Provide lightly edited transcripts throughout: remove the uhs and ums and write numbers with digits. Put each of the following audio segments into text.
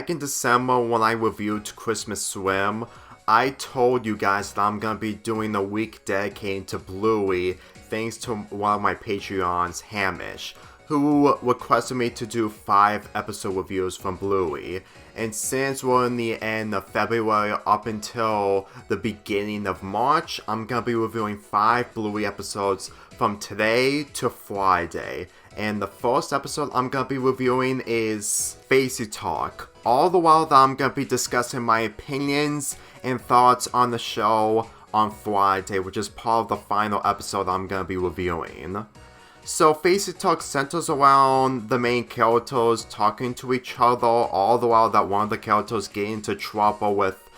back in December when I reviewed Christmas Swim, I told you guys that I'm gonna be doing a week dedicated to Bluey, thanks to one of my Patreons, Hamish, who requested me to do 5 episode reviews from Bluey. And since we're in the end of February up until the beginning of March, I'm gonna be reviewing 5 Bluey episodes from today to Friday. And the first episode I'm gonna be reviewing is Faceytalk. All the while that I'm gonna be discussing my opinions and thoughts on the show on Friday, which is part of the final episode I'm gonna be reviewing. So Faceytalk centers around the main characters talking to each other, all the while that one of the characters get into trouble with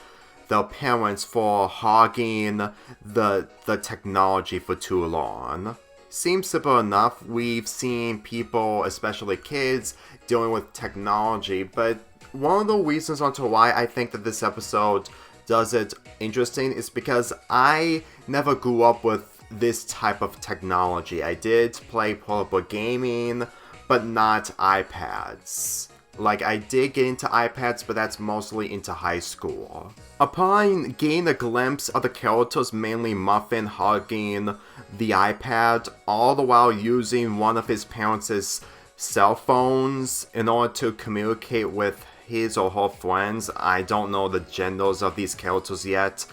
their parents for hogging the technology for too long. Seems simple enough. We've seen people, especially kids, dealing with technology, but one of the reasons onto why I think that this episode does it interesting is because I never grew up with this type of technology. I did play portable gaming, but not iPads. Like, I did get into iPads, but that's mostly into high school. Upon getting a glimpse of the characters, mainly Muffin hugging the iPad, all the while using one of his parents' cell phones in order to communicate with his or her friends, I don't know the genders of these characters yet,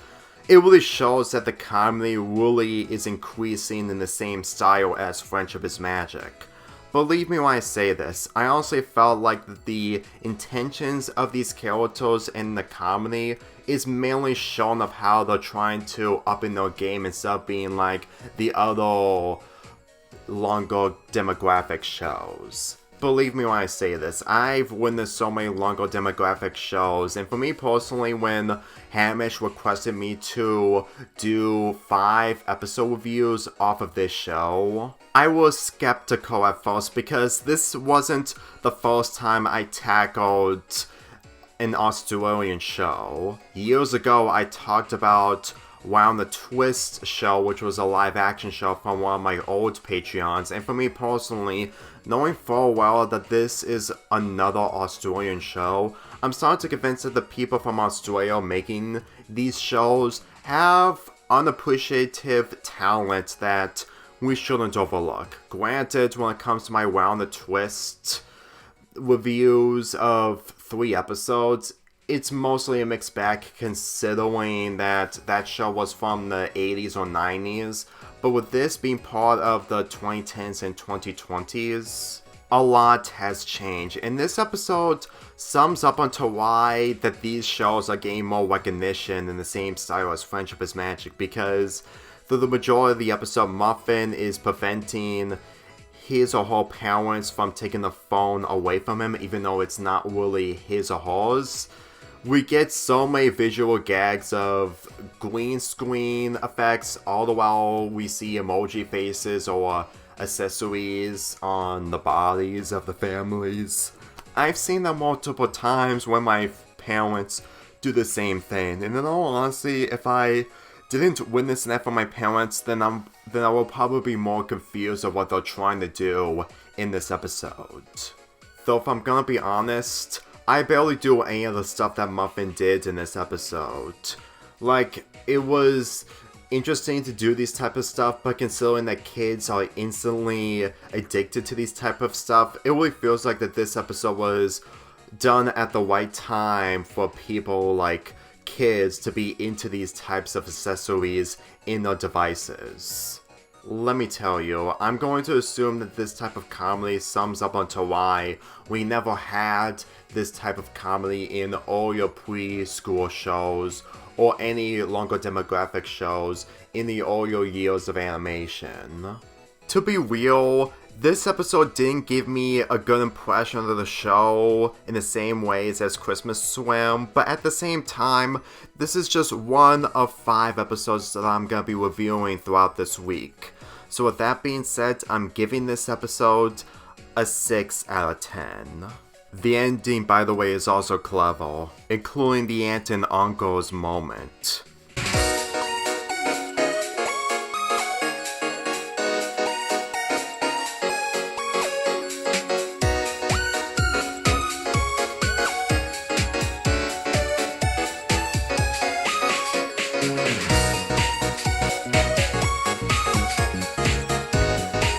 it really shows that the comedy really is increasing in the same style as Friendship is Magic. Believe me when I say this, I honestly felt like the intentions of these characters in the comedy is mainly shown of how they're trying to up in their game instead of being like the other longer demographic shows. Believe me when I say this, I've witnessed so many longer demographic shows, and for me personally, when Hamish requested me to do 5 episode reviews off of this show, I was skeptical at first because this wasn't the first time I tackled an Australian show. Years ago, I talked about Round the Twist show, which was a live action show from one of my old Patreons, and for me personally, knowing full well that this is another Australian show, I'm starting to convince that the people from Australia making these shows have unappreciative talent that we shouldn't overlook. Granted, when it comes to my Round the Twist reviews of 3 episodes, it's mostly a mixed bag considering that that show was from the 80s or 90s, but with this being part of the 2010s and 2020s, a lot has changed, and this episode sums up onto why that these shows are getting more recognition in the same style as Friendship is Magic, because through the majority of the episode, Muffin is preventing his or her parents from taking the phone away from him, even though it's not really his or hers. We get so many visual gags of green screen effects, all the while we see emoji faces or accessories on the bodies of the families. I've seen that multiple times when my parents do the same thing, and in all honesty, if I didn't witness that from my parents, then I will probably be more confused of what they're trying to do in this episode. Though if I'm gonna be honest, I barely do any of the stuff that Muffin did in this episode. Like, it was interesting to do these type of stuff, but considering that kids are instantly addicted to these type of stuff, it really feels like that this episode was done at the right time for people like kids to be into these types of accessories in their devices. Let me tell you, I'm going to assume that this type of comedy sums up onto why we never had this type of comedy in all your preschool shows or any longer demographic shows in the earlier years of animation. To be real, this episode didn't give me a good impression of the show in the same ways as Christmas Swim, but at the same time, this is just one of 5 episodes that I'm gonna be reviewing throughout this week. So with that being said, I'm giving this episode a 6 out of 10. The ending, by the way, is also clever, including the aunt and uncle's moment.